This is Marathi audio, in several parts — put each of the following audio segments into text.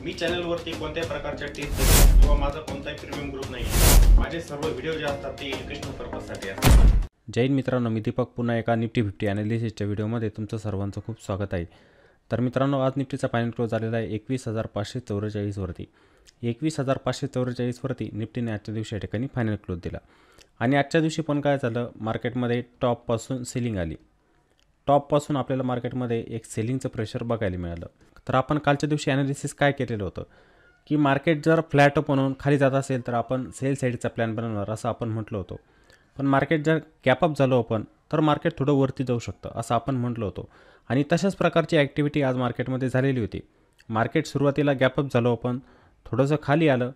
मी चॅनलवरती कोणत्याही प्रकारच्या टिप्स किंवा माझा कोणताही प्रीमियम ग्रुप नाही आहे। माझे सर्व व्हिडिओ जे असतात ते एज्युकेशनल पर्पजसाठी असतात। जय हिंद मित्रांनो, मी दीपक पुन्हा एका निफ्टी 50 ॲनालिसिसच्या व्हिडिओमध्ये तुमचं सर्वांचं खूप स्वागत आहे। तर मित्रांनो, आज निफ्टीचा फायनल क्लोज झालेला आहे 21,544 वरती। 21,544 वरती निफ्टीने आजच्या दिवशी या ठिकाणी फायनल क्लोज दिला। आणि आजच्या दिवशी पण काय झालं, मार्केटमध्ये टॉपपासून सेलिंग आली। टॉपपासून आपल्याला मार्केटमध्ये एक सेलिंगचं प्रेशर बघायला मिळालं। तर आपण कालच्या दिवशी ॲनालिसिस काय केलेलं होतं की मार्केट जर फ्लॅट अप म्हणून खाली जात असेल तर आपण सेल साईडचा प्लॅन बनवणार असं आपण म्हटलं होतं। पण मार्केट जर गॅप अप झालं ओपन तर मार्केट थोडं वरती जाऊ शकतं असं आपण म्हटलं होतं। आणि तशाच प्रकारची ॲक्टिव्हिटी आज मार्केटमध्ये झालेली होती। मार्केट सुरुवातीला गॅप अप झालं ओपन, थोडंसं खाली आलं,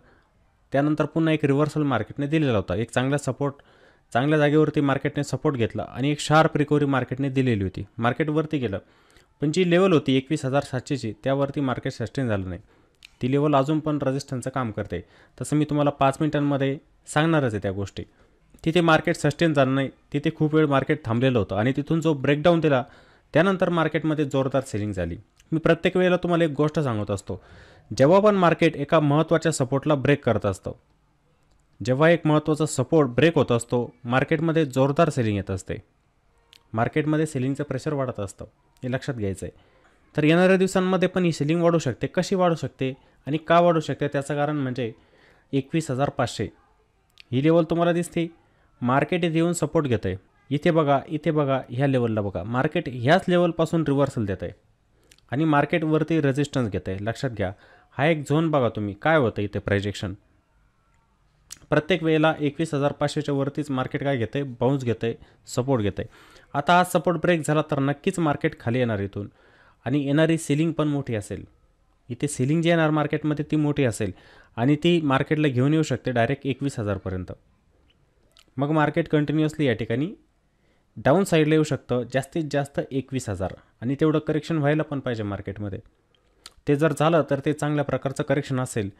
त्यानंतर पुन्हा एक रिव्हर्सल मार्केटने दिलेला होता। एक चांगला सपोर्ट, चांगल्या जागेवरती मार्केटने सपोर्ट घेतला आणि एक शार्प रिकव्हरी मार्केटने दिलेली होती। मार्केट वरती गेलं, पण जी लेवल होती 21,700ची त्यावरती मार्केट सस्टेन झालं नाही। ती लेवल अजून पण रेजिस्टन्सचं काम करते। तसं मी तुम्हाला 5 मिनिटांमध्ये सांगणारच आहे त्या गोष्टी। तिथे मार्केट सस्टेन झालं नाही, तिथे खूप वेळ मार्केट थांबलेलं होतं आणि तिथून जो ब्रेकडाऊन दिला त्यानंतर मार्केटमध्ये जोरदार सेलिंग झाली। मी प्रत्येक वेळेला तुम्हाला एक गोष्ट सांगत असतो, जेव्हा पण मार्केट एका महत्त्वाच्या सपोर्टला ब्रेक करत असतं, जेव्हा एक महत्त्वाचा सपोर्ट ब्रेक होत असतो, मार्केटमध्ये जोरदार सेलिंग येत असते, मार्केटमध्ये सेलिंगचं प्रेशर वाढत असतं, हे लक्षात घ्यायचं आहे। तर येणाऱ्या दिवसांमध्ये पण ही सेलिंग वाढू शकते। कशी वाढू शकते आणि का वाढू शकते त्याचं कारण म्हणजे 21,500 ही लेवल तुम्हाला दिसते। मार्केट इथे येऊन सपोर्ट घेतं आहे, इथे बघा, इथे बघा, ह्या लेवलला बघा, मार्केट ह्याच लेवलपासून रिव्हर्सल देत आहे आणि मार्केटवरती रेजिस्टन्स घेत आहे। लक्षात घ्या, हा एक झोन बघा तुम्ही काय होतं इथे प्रायजेक्शन। प्रत्येक वेळेला 21,500च्या वरतीच मार्केट काय घेतं आहे, बाउन्स घेतं आहे, सपोर्ट घेतं आहे। आता हा सपोर्ट ब्रेक झाला तर नक्कीच मार्केट खाली येणार इथून आणि येणारी सेलिंग पण मोठी असेल। इथे सेलिंग जी येणार मार्केटमध्ये ती मोठी असेल आणि ती मार्केटला घेऊन येऊ शकते डायरेक्ट 21,000 पर्यंत। मग मार्केट कंटिन्युअसली या ठिकाणी डाऊन साईडला येऊ शकतं, जास्तीत जास्त 21,000 आणि तेवढं करेक्शन व्हायला पण पाहिजे मार्केटमध्ये। ते जर झालं तर ते चांगल्या प्रकारचं करेक्शन असेल,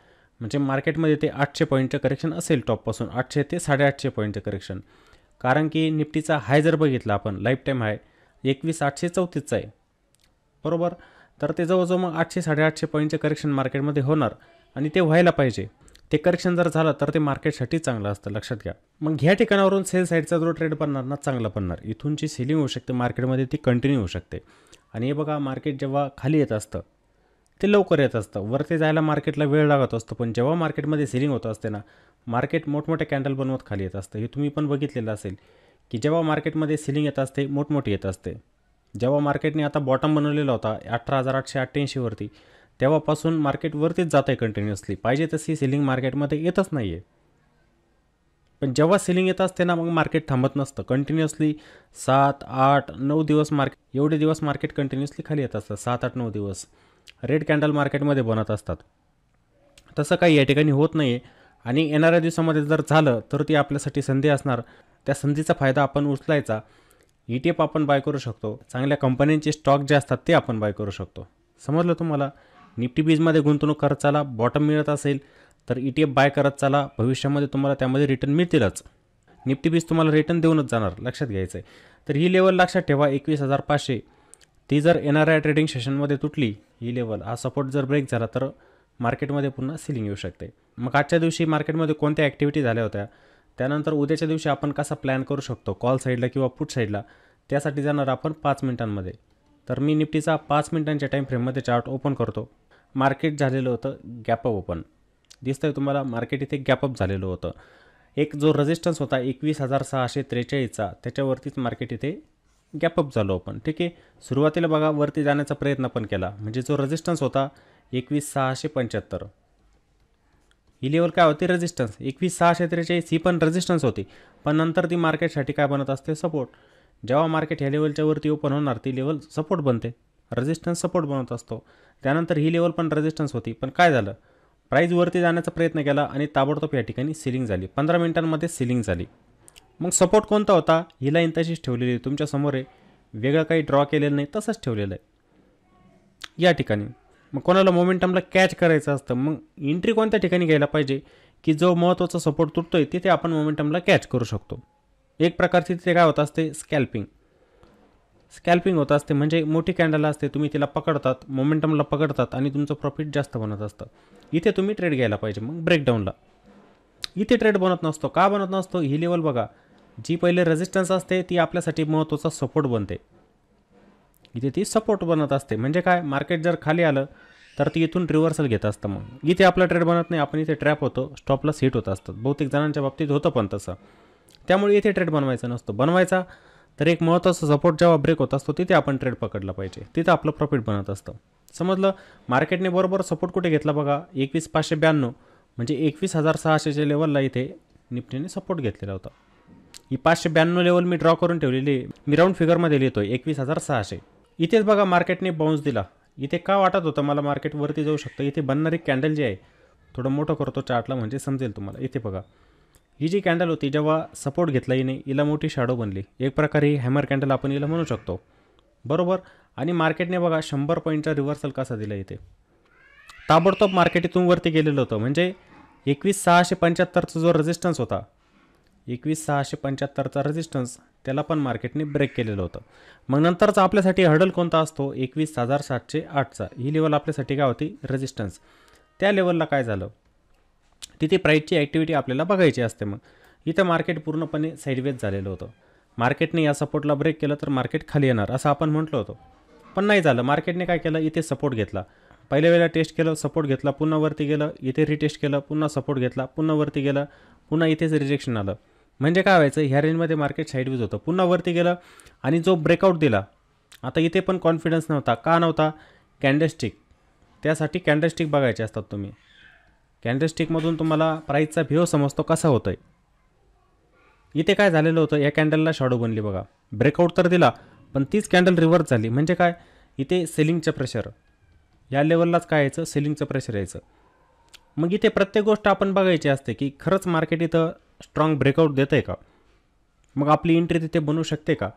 म्हणजे मार्केटमध्ये ते 800 पॉईंटचं करेक्शन असेल टॉपपासून 800 ते 850 पॉईंटचं करेक्शन। कारण की निफ्टीचा हाय जर बघितला आपण, लाईफ टाईम हाय 21,834चा आहे, बरोबर। तर ते जवळजवळ मग 800-850 पॉईंटचे करेक्शन मार्केटमध्ये होणार आणि ते व्हायला पाहिजे। ते करेक्शन जर झालं तर ते मार्केटसाठी चांगलं असतं, लक्षात घ्या। मग ह्या ठिकाणावरून सेल साईडचा जो ट्रेड बनणार ना, चांगला बनणार। इथूनची सेलिंग होऊ शकते मार्केटमध्ये, ती कंटिन्यू होऊ शकते। आणि हे बघा, मार्केट जेव्हा खाली येत असतं ते लवकर येत असतं, वरती जायला मार्केटला वेळ लागत असतो, पण जेव्हा मार्केटमध्ये सेलिंग होत असते ना, मार्केट मोठमोठे कॅन्डल बनवत खाली येत असतं। हे तुम्ही पण बघितलेलं असेल की जेव्हा मार्केटमध्ये सेलिंग येत असते मोठमोठी येत असते। जेव्हा मार्केटने आता बॉटम बनवलेला होता 18,888 वरती, तेव्हापासून मार्केट वरतीच जात आहे कंटिन्युअसली। पाहिजे तशी सेलिंग मार्केटमध्ये येतच नाही आहे। पण जेव्हा सेलिंग येत असते ना, मग मार्केट थांबत नसतं, कंटिन्युअसली 7, 8, 9 दिवस मार्केट, एवढे दिवस मार्केट कंटिन्युअसली खाली येत असतं। 7, 8, 9 दिवस रेड कॅन्डल मार्केटमध्ये बनत असतात। तसं काही या ठिकाणी होत नाही आहे आणि येणाऱ्या दिवसामध्ये जर झालं तर ती आपल्यासाठी संधी असणार। त्या संधीचा फायदा आपण उचलायचा। ETF आपण बाय करू शकतो, चांगल्या कंपन्यांचे स्टॉक जे असतात ते आपण बाय करू शकतो। समजलं तुम्हाला? निफ्टी बीजमध्ये गुंतवणूक करत चाला, बॉटम मिळत असेल तर ETF बाय करत चाला, भविष्यामध्ये तुम्हाला त्यामध्ये रिटर्न मिळतीलच। निफ्टी बीज तुम्हाला रिटर्न देऊनच जाणार, लक्षात घ्यायचं आहे। तर ही लेवल लक्षात ठेवा 21,500, ती जर येणाऱ्या ट्रेडिंग सेशनमध्ये तुटली, ही लेवल, हा सपोर्ट जर ब्रेक झाला तर मार्केटमध्ये पुन्हा सेलिंग येऊ शकते। मग आजच्या दिवशी मार्केटमध्ये कोणत्या ॲक्टिव्हिटी झाल्या होत्या, त्यानंतर उद्याच्या दिवशी आपण कसा प्लॅन करू शकतो कॉल साईडला किंवा पुट साईडला, त्यासाठी जाणार आपण 5 मिनिटांमध्ये। तर मी निफ्टीचा 5 मिनिटांच्या टाईम फ्रेममध्ये चार्ट ओपन करतो। मार्केट झालेलं होतं गॅप अप ओपन, दिसतंय तुम्हाला, मार्केट इथे गॅप अप झालेलं होतं। एक जो रेजिस्टन्स होता 21,643चा, त्याच्यावरतीच मार्केट इथे गॅप अप झालं ओपन, ठीक आहे। सुरुवातीला बघा वरती जाण्याचा प्रयत्न पण केला, म्हणजे जो रेजिस्टन्स होता 21,675, ही लेवल काय होती, रेजिस्टन्स 21,643 ही पण रेजिस्टन्स होती, पण नंतर ती मार्केटसाठी काय बनत असते, सपोर्ट। जेव्हा मार्केट ह्या लेवलच्या वरती ओपन होणार ती लेवल सपोर्ट बनते, रेजिस्टन्स सपोर्ट बनत असतो। त्यानंतर ही लेवल पण रेजिस्टन्स होती, पण काय झालं, प्राईज वरती जाण्याचा प्रयत्न केला आणि ताबडतोब या ठिकाणी सेलिंग झाली, 15 मिनिटांमध्ये सेलिंग झाली। मग सपोर्ट कोणता होता, ही लाईन तशीच ठेवलेली आहे तुमच्यासमोर आहे, वेगळं काही ड्रॉ केलेलं नाही, तसंच ठेवलेलं आहे या ठिकाणी। मग कोणाला मोमेंटमला कॅच करायचं असतं, मग एंट्री कोणत्या ठिकाणी घ्यायला पाहिजे की जो महत्त्वाचा सपोर्ट तुटतोय तिथे आपण मोमेंटमला कॅच करू शकतो। एक प्रकारची तिथे काय होत असते, स्कॅल्पिंग। स्कॅल्पिंग होत असते, म्हणजे मोठी कॅन्डल असते, तुम्ही तिला पकडतात, मोमेंटमला पकडतात आणि तुमचं प्रॉफिट जास्त बनत असतं. इथे तुम्ही ट्रेड घ्यायला पाहिजे. मग ब्रेकडाऊनला इथे ट्रेड बनत नसतो. का बनत नसतो? ही लेवल बघा, जी पहिले रेजिस्टन्स असते ती आपल्यासाठी महत्त्वाचा सपोर्ट बनते. इथे ती सपोर्ट बनत असते. म्हणजे काय, मार्केट जर खाली आलं तर ती इथून रिव्हर्सल घेत असतं. मग इथे आपला ट्रेड बनत नाही, आपण इथे ट्रॅप होतो, स्टॉपला हिट होत असतात. बहुतेक जणांच्या बाबतीत होतं पण तसं. त्यामुळे इथे ट्रेड बनवायचा नसतो. बनवायचा तर एक महत्त्वाचा सपोर्ट जेव्हा ब्रेक होत असतो तिथे आपण ट्रेड पकडला पाहिजे, तिथं आपलं प्रॉफिट बनत असतं. समजलं? मार्केटने बरोबर सपोर्ट कुठे घेतला बघा, 21,592 म्हणजे 21,600च्या लेवलला इथे निफ्टीने सपोर्ट घेतलेला होता. ही 592 लेवल मी ड्रॉ करून ठेवलेली आहे. मी राऊंड फिगरमध्ये लिहितो 21,600. इथेच बघा मार्केटने बाउन्स दिला. इथे का वाटत होतं मला मार्केट वरती जाऊ शकतं? इथे बनणारी कॅन्डल जी आहे, थोडं मोठं करतो चार्टला म्हणजे समजेल तुम्हाला. इथे बघा, ही जी कॅन्डल होती जेव्हा सपोर्ट घेतला हिने, हिला मोठी शॅडो बनली. एक प्रकारे ही हॅमर कॅन्डल आपण हिला म्हणू शकतो, बरोबर. आणि मार्केटने बघा 100 पॉईंटचा रिव्हर्सल कसा दिला इथे. ताबडतोब मार्केट इथून वरती गेलेलं होतं. म्हणजे 21,675चा जो रेजिस्टन्स होता, 21,675चा रेजिस्टन्स, त्याला पण मार्केटने ब्रेक केलेलं होतं. मग नंतरचा आपल्यासाठी हर्डल कोणता असतो? 21,708चा. ही लेवल आपल्यासाठी काय होती? रेजिस्टन्स. त्या लेवलला काय झालं? तिथे प्राईसची ॲक्टिव्हिटी आपल्याला बघायची असते. मग इथं मार्केट पूर्णपणे साईडवेज झालेलं होतं. मार्केटने या सपोर्टला ब्रेक केलं तर मार्केट खाली येणार असं आपण म्हटलं होतं, पण नाही झालं. मार्केटने काय केलं? इथे सपोर्ट घेतला, पहिल्या वेळेला टेस्ट केलं, सपोर्ट घेतला, पुन्हा वरती गेलं, इथे रिटेस्ट केलं, पुन्हा सपोर्ट घेतला, पुन्हा वरती गेलं, पुन्हा इथेच रिजेक्शन आलं. म्हणजे काय व्हायचं? ह्या रेंजमध्ये मार्केट साईडवेज होतं. पुन्हा वरती गेलं आणि जो ब्रेकआउट दिला, आता इथे पण कॉन्फिडन्स नव्हता. का नव्हता? कॅन्डलस्टिक. त्यासाठी कॅन्डलस्टिक बघायचे असतात तुम्ही. कॅन्डलस्टिकमधून तुम्हाला प्राईसचा व्ह्यू समजतो कसा होतोय. इथे काय झालेलं होतं? या कॅन्डलला शॅडो बनली बघा. ब्रेकआउट तर दिला, पण तीच कॅन्डल रिव्हर्स झाली. म्हणजे काय? इथे सेलिंगचं प्रेशर, या लेवललाच काय यायचं? सेलिंगचं प्रेशर यायचं. मग इथे प्रत्येक गोष्ट आपण बघायची असते की खरंच मार्केट इथं स्ट्रॉंग ब्रेकआउट देतं आहे का? मग आपली एंट्री तिथे बनू शकते का?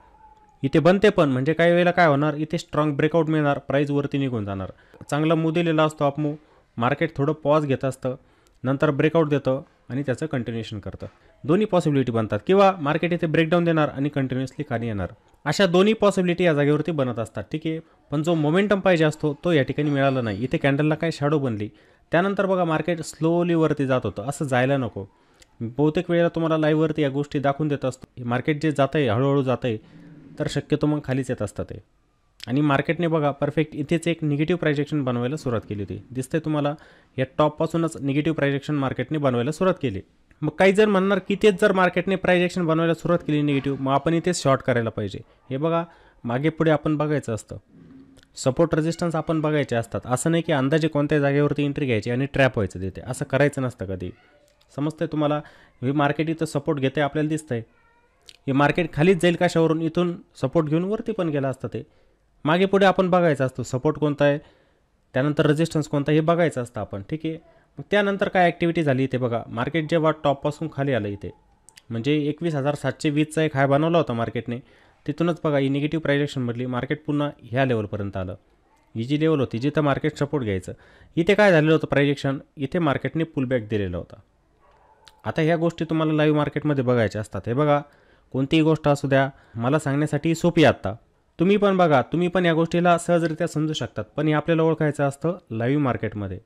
इथे बनते पण. म्हणजे काही वेळेला काय होणार? इथे स्ट्रॉंग ब्रेकआउट मिळणार, प्राईजवरती निघून जाणार. चांगला मूव दिलेला असतो अपमूव, मार्केट थोडं पॉज घेत असतं, नंतर ब्रेकआउट देतं आणि त्याचं कंटिन्युएशन करतं. दोन्ही पॉसिबिलिटी बनतात. किंवा मार्केट इथे ब्रेकडाऊन देणार आणि कंटिन्युअसली खाली येणार. अशा दोन्ही पॉसिबिलिटी या जागेवरती बनत असतात, ठीक आहे. पण जो मोमेंटम पाहिजे असतो तो या ठिकाणी मिळाला नाही. इथे कॅन्डलला काय शॅडो बनली, त्यानंतर बघा मार्केट स्लोली वरती जात होतं. असं जायला नको. बहुतेक वेळेला तुम्हाला लाईव्हवरती या गोष्टी दाखवून देत असतो. मार्केट जे जातं आहे हळूहळू जातं आहे, तर शक्यतो मग खालीच येत असतं ते. आणि मार्केटने बघा परफेक्ट इथेच एक निगेटिव्ह प्रायजेक्शन बनवायला सुरुवात केली होती. दिसतंय तुम्हाला? या टॉपपासूनच निगेटिव्ह प्रायजेक्शन मार्केटने बनवायला सुरुवात केली. मग काही जर म्हणणार की तेच जर मार्केटने प्रायजेक्शन बनवायला सुरुवात केली निगेटिव्ह, मग आपण इथेच शॉर्ट करायला पाहिजे. हे बघा, मागे पुढे आपण बघायचं असतं, सपोर्ट रेजिस्टन्स आपण बघायचे असतात. असं नाही की अंदाजे कोणत्या जागेवरती एंट्री घ्यायची आणि ट्रॅप व्हायचं तिथे, असं करायचं नसतं कधी. समजतंय तुम्हाला? हे मार्केट इथं सपोर्ट घेते आपल्याला दिसतंय. हे मार्केट खालीच जाईल कशावरून? इथून सपोर्ट घेऊन वरती पण गेलं असतं. ते मागे पुढे आपण बघायचं असतं, सपोर्ट कोणता आहे, त्यानंतर रेजिस्टन्स कोणता, हे बघायचं असतं आपण, ठीक आहे. मग त्यानंतर काय ॲक्टिव्हिटी झाली इथे बघा. मार्केट जेव्हा टॉपपासून खाली आलं इथे, म्हणजे 21,720चा एक हाय बनवला होता मार्केटने, तिथूनच बघा ही निगेटिव्ह प्रायजेक्शन मधली मार्केट पुन्हा ह्या लेवलपर्यंत आलं. ही जी लेवल होती जिथं मार्केट सपोर्ट घ्यायचं, इथे काय झालेलं होतं? प्रायजेक्शन, इथे मार्केटने पुलबॅक दिलेला होता. आता ह्या गोष्टी तुम्हाला लाईव्ह मार्केटमध्ये बघायच्या असतात. हे बघा, कोणतीही गोष्ट असू द्या, मला सांगण्यासाठी सोपी आहे आत्ता. तुम्ही पण बघा, तुम्ही पण या गोष्टीला सहजरित्या समजू शकतात. पण हे आपल्याला ओळखायचं असतं लाईव्ह मार्केटमध्ये.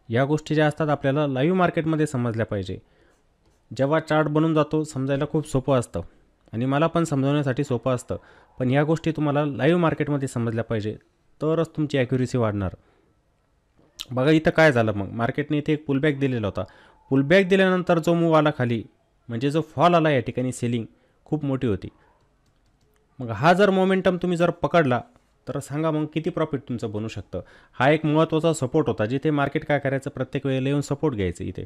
या गोष्टी ज्या असतात आपल्याला लाईव्ह मार्केटमध्ये समजल्या पाहिजे. जेव्हा चार्ट बनून जातो समजायला खूप सोपं असतं आणि मला पण समजवण्यासाठी सोपं असतं. पण ह्या गोष्टी तुम्हाला लाईव्ह मार्केटमध्ये समजल्या पाहिजे, तरच तुमची ॲक्युरेसी वाढणार. बघा इथं काय झालं? मग मार्केटने इथे एक पुलबॅक दिलेला होता. पुलबॅक दिल्यानंतर जो मूव आला खाली, म्हणजे जो फॉल आला या ठिकाणी, सेलिंग खूप मोठी होती. मग हा जर मोमेंटम तुम्ही जर पकडला तर सांगा मग किती प्रॉफिट तुमचं बनू शकतं. हा एक महत्त्वाचा सपोर्ट होता, जिथे मार्केट काय करायचं? प्रत्येक वेळेला येऊन सपोर्ट घ्यायचं. इथे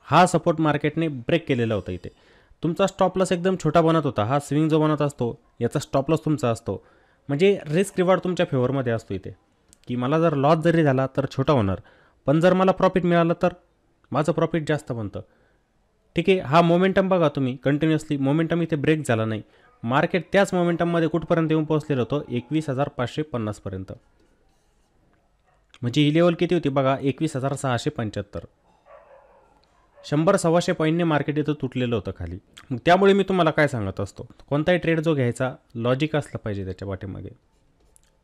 हा सपोर्ट मार्केटने ब्रेक केलेला होता. इथे तुमचा स्टॉप लॉस एकदम छोटा बनत होता. हा स्विंग जो बनत असतो याचा स्टॉप लॉस तुमचा असतो. म्हणजे रिस्क रिवॉर्ड तुमच्या फेवरमध्ये असतो इथे, की मला जर लॉस जरी झाला तर छोटा होणार, पण जर मला प्रॉफिट मिळालं तर माझं प्रॉफिट जास्त बनतं, ठीक आहे. हा मोमेंटम बघा तुम्ही, कंटिन्युअसली मोमेंटम इथे ब्रेक झाला नाही. मार्केट त्याच मोमेंटममध्ये कुठपर्यंत येऊन पोहोचलेलं होतं? 21,550 पर्यंत. म्हणजे ही लेवल किती होती बघा? 21,675. 100-125 पॉईंटने मार्केट इथं तुटलेलं होतं खाली. मग त्यामुळे मी तुम्हाला काय सांगत असतो, कोणताही ट्रेड जो घ्यायचा लॉजिक असलं पाहिजे त्याच्या पाठीमागे.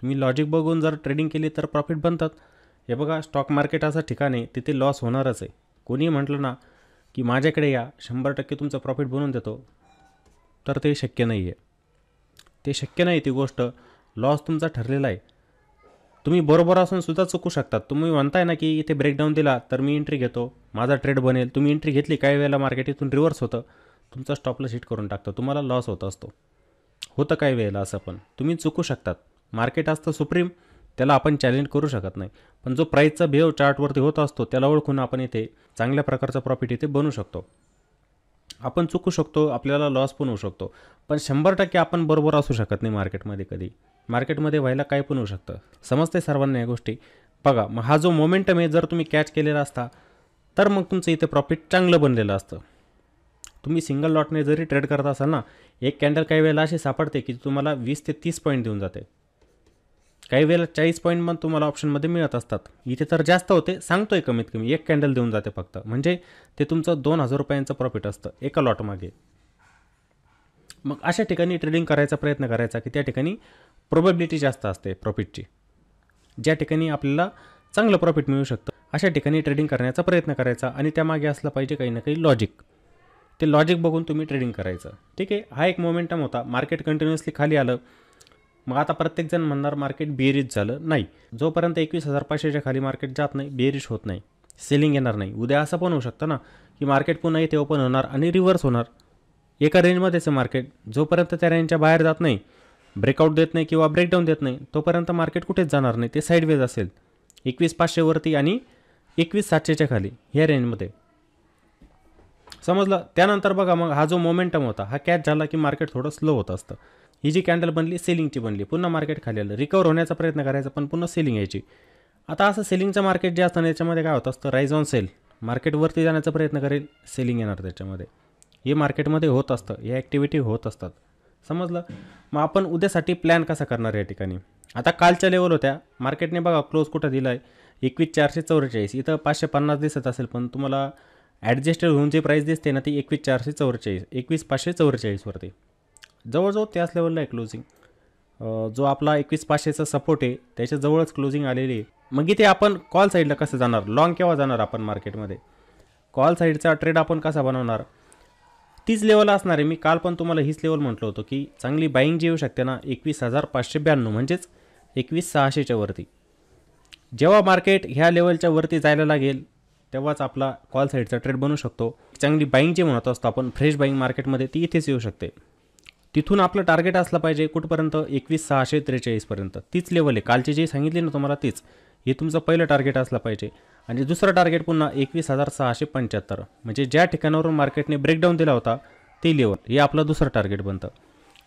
तुम्ही लॉजिक बघून जर ट्रेडिंग केली तर प्रॉफिट बनतात. हे बघा, स्टॉक मार्केट असं ठिकाण आहे तिथे लॉस होणारच आहे. कोणी म्हटलं ना की माझ्याकडे या 100% तुमचं प्रॉफिट बनवून देतो, तर ते शक्य नाही आहे. ते शक्य नाही ती गोष्ट. लॉस तुमचा ठरलेला आहे. तुम्ही बरोबर असून सुद्धा चुकू शकतात. तुम्ही म्हणताय ना की इथे ब्रेकडाऊन दिला तर मी एंट्री घेतो, माझा ट्रेड बनेल. तुम्ही एंट्री घेतली, काही वेळेला मार्केट इथून रिव्हर्स होतं, तुमचा स्टॉपला हिट करून टाकतं, तुम्हाला लॉस होत असतो. होतं काही वेळेला असं, पण तुम्ही चुकू शकतात. मार्केट असतं सुप्रीम, त्याला आपण चॅलेंज करू शकत नाही. पण जो प्राईसचा बिहेव चार्टवरती होत असतो त्याला ओळखून आपण इथे चांगल्या प्रकारचा प्रॉफिट इथे बनवू शकतो. आपण चुकू शकतो, आपल्याला लॉस पण होऊ शकतो, पण 100% आपण बरोबर असू शकत नाही मार्केटमध्ये. कधी मार्केटमध्ये व्हायला काय पण होऊ शकतं. समजते सर्वांना या गोष्टी. बघा, मग हा जो मोमेंटम आहे जर तुम्ही कॅच केलेला असता तर मग तुमचं इथे प्रॉफिट चांगलं बनलेलं असतं. तुम्ही सिंगल लॉटने जरी ट्रेड करत असाल ना, एक कॅन्डल काही वेळेला अशी सापडते की तुम्हाला 20 ते 30 पॉईंट देऊन जाते. काही वेळेला 40 पॉईंट पण तुम्हाला ऑप्शनमध्ये मिळत असतात. इथे तर जास्त होते, सांगतोय कमीत कमी एक कॅन्डल देऊन जाते फक्त. म्हणजे ते तुमचं 2000 रुपयांचं प्रॉफिट असतं एका लॉटमागे. मग अशा ठिकाणी ट्रेडिंग करायचा प्रयत्न करायचा की त्या ठिकाणी प्रोबॅबिलिटी जास्त असते प्रॉफिटची. ज्या ठिकाणी आपल्याला चांगलं प्रॉफिट मिळू शकतं अशा ठिकाणी ट्रेडिंग करण्याचा प्रयत्न करायचा. आणि त्यामागे असलं पाहिजे काही ना काही लॉजिक. ते लॉजिक बघून तुम्ही ट्रेडिंग करायचं. ठीक आहे, हा एक मोमेंटम होता. मार्केट कंटिन्युअसली खाली आलं. मग आता प्रत्येकजण म्हणणार मार्केट बेरिश झालं. नाही, जोपर्यंत 21,500च्या खाली मार्केट जात नाही, बेरिश होत नाही, सेलिंग येणार नाही. उद्या असं पण होऊ शकतं ना की मार्केट पुन्हा इथे ओपन होणार आणि रिव्हर्स होणार. एका रेंजमध्येच मार्केट, जोपर्यंत त्या रेंजच्या बाहेर जात नाही, ब्रेकआउट देत नाही किंवा ब्रेकडाऊन देत नाही, तोपर्यंत मार्केट कुठेच जाणार नाही. ते साईडवेज असेल 21,500 आणि 21,700च्या खाली, ह्या रेंजमध्ये. समजलं. त्यानंतर बघा, मग हा जो मोमेंटम होता हा कॅच झाला की मार्केट थोडं स्लो होत असतं. ही जी कॅन्डल बनली सेलिंगची बनली, पुन्हा मार्केट खाली आलं, रिकवर होण्याचा प्रयत्न करायचा पण पुन्हा सेलिंग यायची. आता असं सेलिंगचं मार्केट जे असतं याच्यामध्ये काय होत असतं, राईज ऑन सेल. मार्केटवरती जाण्याचा प्रयत्न करेल, सेलिंग येणार त्याच्यामध्ये. हे मार्केटमध्ये होत असतं, या ॲक्टिव्हिटी होत असतात. समजलं. मग आपण उद्यासाठी प्लॅन कसा करणार या ठिकाणी. आता कालच्या लेवल होत्या, मार्केटने बघा क्लोज कुठं दिला आहे, 21,444. इथं 550 दिसत असेल, पण तुम्हाला ॲडजस्टेड होऊन जी प्राईस दिसते ना ती 21,444, 21,544वरती जवळजवळ त्याच लेवलला आहे क्लोजिंग. जो आपला 21,500चा सपोर्ट आहे त्याच्याजवळच क्लोजिंग आलेली आहे. मग इथे आपण कॉल साईडला कसं जाणार, लॉंग केव्हा जाणार आपण मार्केटमध्ये, कॉल साईडचा ट्रेड आपण कसा बनवणार. तीच लेवल असणार आहे. मी काल पण तुम्हाला हीच लेवल म्हटलं होतं की चांगली बाईंग जी येऊ शकते ना 21,592 म्हणजेच 21,600च्या वरती. जेव्हा मार्केट ह्या लेवलच्या वरती जायला लागेल तेव्हाच आपला कॉल साईडचा ट्रेड बनू शकतो. चांगली बाईंग जी म्हणत असतो आपण, फ्रेश बाईंग मार्केटमध्ये, ती इथेच येऊ शकते. तिथून आपलं टार्गेट असलं पाहिजे कुठपर्यंत, 21,643पर्यंत. तीच लेवल आहे कालची जी सांगितली ना तुम्हाला तीच. हे तुमचं पहिलं टार्गेट असलं पाहिजे. आणि दुसरं टार्गेट पुन्हा 21,675, म्हणजे ज्या ठिकाणावरून मार्केटने ब्रेकडाऊन दिला होता ती लेवल, हे आपलं दुसरं टार्गेट बनतं.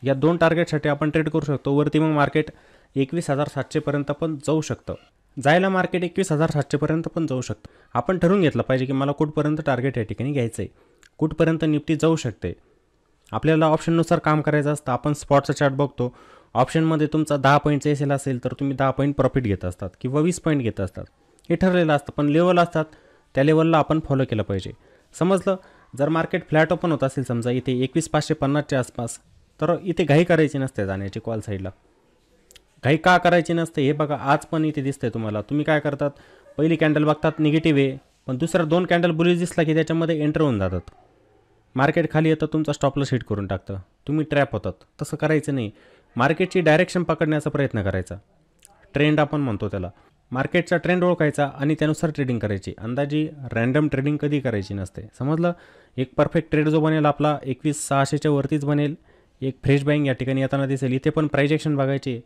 या दोन टार्गेटसाठी आपण ट्रेड करू शकतो. वरती मग मार्केट 21,700पर्यंत पण जाऊ शकतं. जायला मार्केट 21,700पर्यंत पण जाऊ शकतं. आपण ठरवून घेतलं पाहिजे की मला कुठपर्यंत टार्गेट या ठिकाणी घ्यायचं आहे, कुठपर्यंत निफ्टी जाऊ शकते. आपल्याला ऑप्शननुसार काम करायचं असतं. आपण स्पॉटचा चार्ट बघतो, ऑप्शनमध्ये तुमचा 10 पॉईंटचा एसएल असेल तर तुम्ही 10 पॉईंट प्रॉफिट घेत असतात किंवा 20 पॉईंट घेत असतात. हे ठरलेलं असतं, पण लेवल असतात त्या लेवलला आपण फॉलो केलं पाहिजे. समजलं. जर मार्केट फ्लॅट ओपन होत असेल समजा इथे 21,550च्या आसपास, तर इथे घाई करायची नसते जाण्याची कॉल साईडला. घाई का करायची नसते हे बघा, आज पण इथे दिसतंय तुम्हाला. तुम्ही काय करतात, पहिली कॅन्डल बघतात निगेटिव्ह आहे, पण दुसऱ्या 2 कॅन्डल बुलिश दिसला की त्याच्यामध्ये एंटर होऊन जातात. मार्केट खाली येतं, तुमचा स्टॉपला हिट करून टाकतं, तुम्ही ट्रॅप होतात. तसं करायचं नाही. मार्केटची डायरेक्शन पकडण्याचा प्रयत्न करायचा. ट्रेंड आपण म्हणतो त्याला. मार्केटचा ट्रेंड ओळखायचा आणि त्यानुसार ट्रेडिंग करायची. अंदाजी रँडम ट्रेडिंग कधी करायची नसते. समजलं. एक परफेक्ट ट्रेड जो बनेल आपला 21,600च्या वरतीच बनेल. एक फ्रेश बाईंग या ठिकाणी येताना दिसेल. इथे पण प्राइस ॲक्शन बघायची,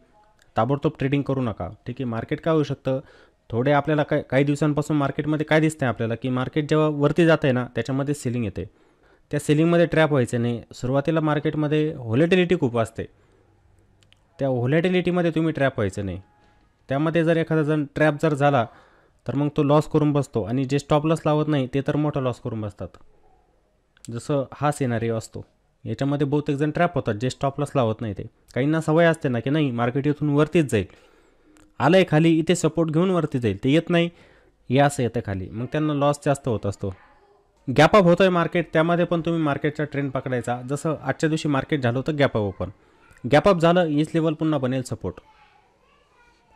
ताबडतोब ट्रेडिंग करू नका. ठीक आहे. मार्केट काय होऊ शकतं, थोडे आपल्याला काही दिवसांपासून मार्केटमध्ये काय दिसतंय आपल्याला की मार्केट जेव्हा वरती जातं आहे ना त्याच्यामध्ये सेलिंग येते. त्या सेलिंगमध्ये ट्रॅप व्हायचं नाही. सुरुवातीला मार्केटमध्ये व्होलॅटिलिटी खूप असते, त्या व्होलॅटिलिटीमध्ये तुम्ही ट्रॅप व्हायचं नाही. त्यामध्ये जर एखादा जण ट्रॅप जर झाला तर मग तो लॉस करून बसतो, आणि जे स्टॉप लॉस लावत नाही ते तर मोठा लॉस करून बसतात. जसं हा सिनारिओ असतो. याच्यामध्ये बहुतेक जण ट्रॅप होतात जे स्टॉप लॉस लावत नाही. ते काहींना सवय असते ना की नाही मार्केट इथून वरतीच जाईल, आलं आहे खाली इथे सपोर्ट घेऊन वरती जाईल, ते येत नाही, हे असं येतं खाली, मग त्यांना लॉस जास्त होत असतो. गॅप अप होतोय मार्केट, त्यामध्ये पण तुम्ही मार्केटचा ट्रेंड पकडायचा. जसं आजच्या दिवशी मार्केट झालं होतं gap up open, gap up झालं, हीच लेवल पुन्हा बनेल सपोर्ट.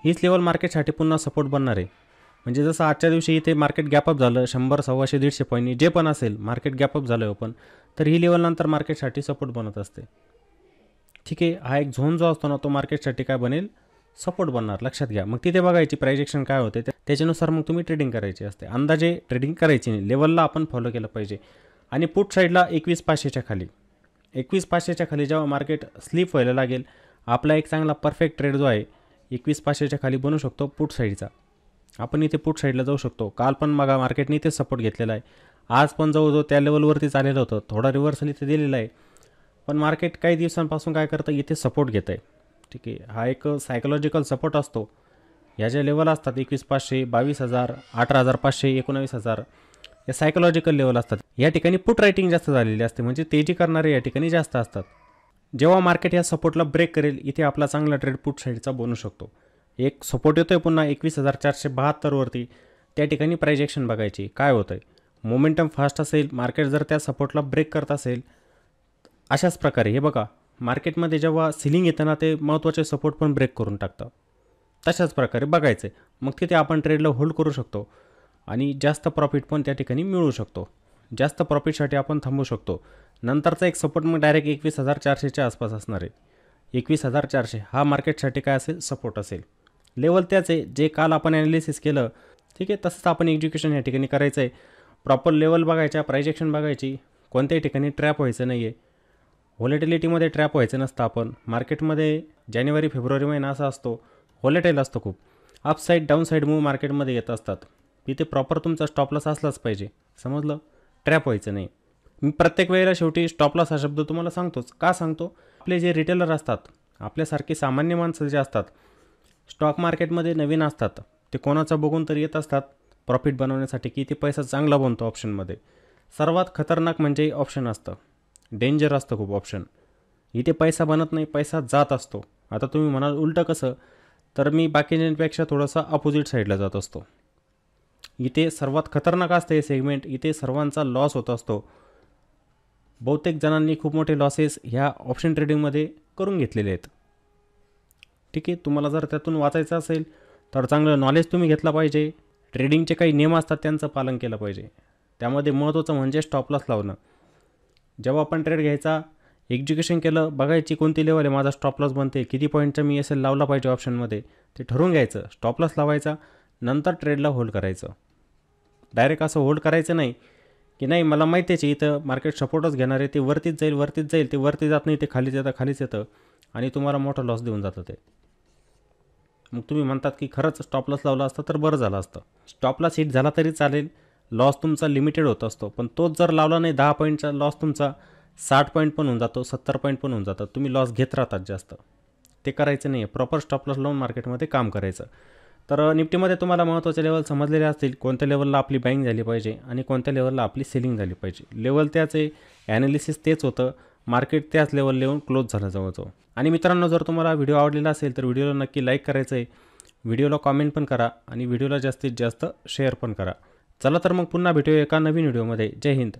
हीच लेवल मार्केटसाठी पुन्हा सपोर्ट बनणार आहे. म्हणजे जसं आजच्या दिवशी इथे मार्केट गॅप अप झालं 100, 125, 150 पॉईंटनी जे पण असेल, मार्केट गॅप अप झालं ओपन, तर ही लेवल नंतर मार्केटसाठी सपोर्ट बनत असते. ठीक आहे, हा एक झोन जो असतो ना, तो मार्केटसाठी काय बनेल, सपोर्ट बनणार, लक्षात घ्या. मग तिथे बघायची प्राइजेक्शन काय होते, त्याच्यानुसार मग तुम्ही ट्रेडिंग करायची असते. अंदाजे ट्रेडिंग करायची नाही, लेवलला आपण फॉलो केलं पाहिजे. आणि पुट साईडला 21,500च्या खाली, 21,500च्या खाली जेव्हा मार्केट स्लिप व्हायला लागेल, आपला एक चांगला परफेक्ट ट्रेड जो आहे 21,500च्या खाली बनू शकतो पुट साईडचा. आपण इथे पुट साईडला जाऊ शकतो. काल पण बघा मार्केटने इथे सपोर्ट घेतलेला आहे, आज पण जवळजवळ त्या लेवलवरती चाललेलं होतं, थोडा रिव्हर्सल इथे दिलेला आहे. पण मार्केट काही दिवसांपासून काय करतं, इथे सपोर्ट घेतं आहे. ठीक आहे, हा एक सायकोलॉजिकल सपोर्ट असतो. ह्या ज्या लेवल असतात 21,500, 22,000, 18,500, 19,000, या सायकोलॉजिकल लेवल असतात. या ठिकाणी पुट रायटिंग जास्त झालेली असते, म्हणजे तेजी करणारे या ठिकाणी जास्त असतात. जेव्हा मार्केट या सपोर्टला ब्रेक करेल, इथे आपला चांगला ट्रेड पुट साईडचा बनू शकतो. एक सपोर्ट येतो आहे पुन्हा 21,472वरती, त्या ठिकाणी प्राइस ॲक्शन बघायची काय होतं आहे. मोमेंटम फास्ट असेल, मार्केट जर त्या सपोर्टला ब्रेक करत असेल, अशाच प्रकारे हे बघा मार्केटमध्ये जेव्हा सिलिंग येतं ना, ते महत्त्वाचे सपोर्ट पण ब्रेक करून टाकतं. तशाच प्रकारे बघायचं आहे, मग तिथे आपण ट्रेडला होल्ड करू शकतो आणि जास्त प्रॉफिट पण त्या ठिकाणी मिळू शकतो. जास्त प्रॉफिटसाठी आपण थांबू शकतो. नंतरचा एक सपोर्ट मग डायरेक्ट 21,400च्या आसपास असणार आहे. 21,400 हा मार्केटसाठी काय असेल, सपोर्ट असेल. लेवल त्याच आहे जे काल आपण ॲनालिसिस केलं. ठीक आहे, तसंच आपण एज्युकेशन या ठिकाणी करायचं आहे. प्रॉपर लेवल बघायच्या, प्राइस ॲक्शन बघायची, कोणत्याही ठिकाणी ट्रॅप व्हायचं नाही आहे. व्हॉलेटिलिटीमध्ये ट्रॅप व्हायचं नसतं. आपण मार्केटमध्ये जानेवारी फेब्रुवारी महिना असा असतो, व्हॉलेटाईल असतो खूप, अपसाईड डाऊनसाईड मूव्ह मार्केटमध्ये येत असतात. तिथे प्रॉपर तुमचा स्टॉप लॉस असलाच पाहिजे, समजलं, ट्रॅप व्हायचं नाही. मी प्रत्येक वेळेला शेवटी स्टॉप लॉस हा शब्द तुम्हाला सांगतोच. का सांगतो, आपले जे रिटेलर असतात, आपल्यासारखे सामान्य माणसं जे असतात, स्टॉक मार्केटमध्ये नवीन असतात, ते कोणाचं बघून तर येत असतात प्रॉफिट बनवण्यासाठी, की ते पैसा चांगला बनतो ऑप्शनमध्ये. सर्वात खतरनाक म्हणजे ऑप्शन असतं, डेंजर असतं खूप ऑप्शन. इथे पैसा बनत नाही, पैसा जात असतो. आता तुम्ही म्हणाल उलटं कसं, तर मी बाकीच्यांपेक्षा थोडंसं अपोजिट साईडला जात असतो. इथे सर्वात खतरनाक असतं हे सेगमेंट, इथे सर्वांचा लॉस होत असतो. बहुतेक जणांनी खूप मोठे लॉसेस ह्या ऑप्शन ट्रेडिंगमध्ये करून घेतलेले आहेत. ठीक आहे, तुम्हाला जर त्यातून वाचायचं असेल तर चांगलं नॉलेज तुम्ही घेतलं पाहिजे. ट्रेडिंगचे काही नियम असतात त्यांचं पालन केलं पाहिजे. त्यामध्ये महत्त्वाचं म्हणजे स्टॉप लॉस लावणं. जेव्हा आपण ट्रेड घ्यायचा, एक्झिक्युशन केलं, बघायची कोणती लेवल आहे माझा स्टॉप लॉस बनते, किती पॉईंटचा मी एस एल लावला पाहिजे ऑप्शनमध्ये, ते ठरवून घ्यायचं, स्टॉप लॉस लावायचा, नंतर ट्रेडला होल्ड करायचं. डायरेक्ट असं होल्ड करायचं नाही की नाही मला माहिती आहे इथं मार्केट सपोर्टच घेणार आहे, ते वरतीच जाईल, ते वरती जात नाही, ते खालीच येतं आणि तुम्हाला मोठा लॉस देऊन जातं ते. मग तुम्ही म्हणतात की खरंच स्टॉप लॉस लावला असतं तर बरं झालं असतं. स्टॉप लॉस हिट झाला तरी चालेल, लॉस तुमचा लिमिटेड होत असतो. पण तोच जर लावला नाही, 10 पॉईंटचा लॉस तुमचा 60 पॉईंट पण होऊन जातो, 70 पॉईंट पण होऊन जातं. तुम्ही लॉस घेत राहतात जास्त, ते करायचं नाही आहे. प्रॉपर स्टॉप लॉस लावून मार्केटमध्ये काम करायचं. तर निफ्टीमध्ये तुम्हाला महत्त्वाचे लेवल समजलेले असतील, कोणत्या लेवलला आपली बाईंग झाली पाहिजे आणि कोणत्या लेवलला आपली सेलिंग झाली पाहिजे. लेवल त्याच आहे, ॲनालिसिस तेच होतं, मार्केट त्याच लेवल येऊन क्लोज झालं जवळजवळ. आणि मित्रांनो, जर तुम्हाला व्हिडिओ आवडलेला असेल तर व्हिडिओला नक्की लाईक करायचं आहे, व्हिडिओला कॉमेंट पण करा आणि व्हिडिओला जास्तीत जास्त शेअर पण करा. चला तर मग पुन्हा भेटूया एका नवीन व्हिडिओमध्ये. जय हिंद.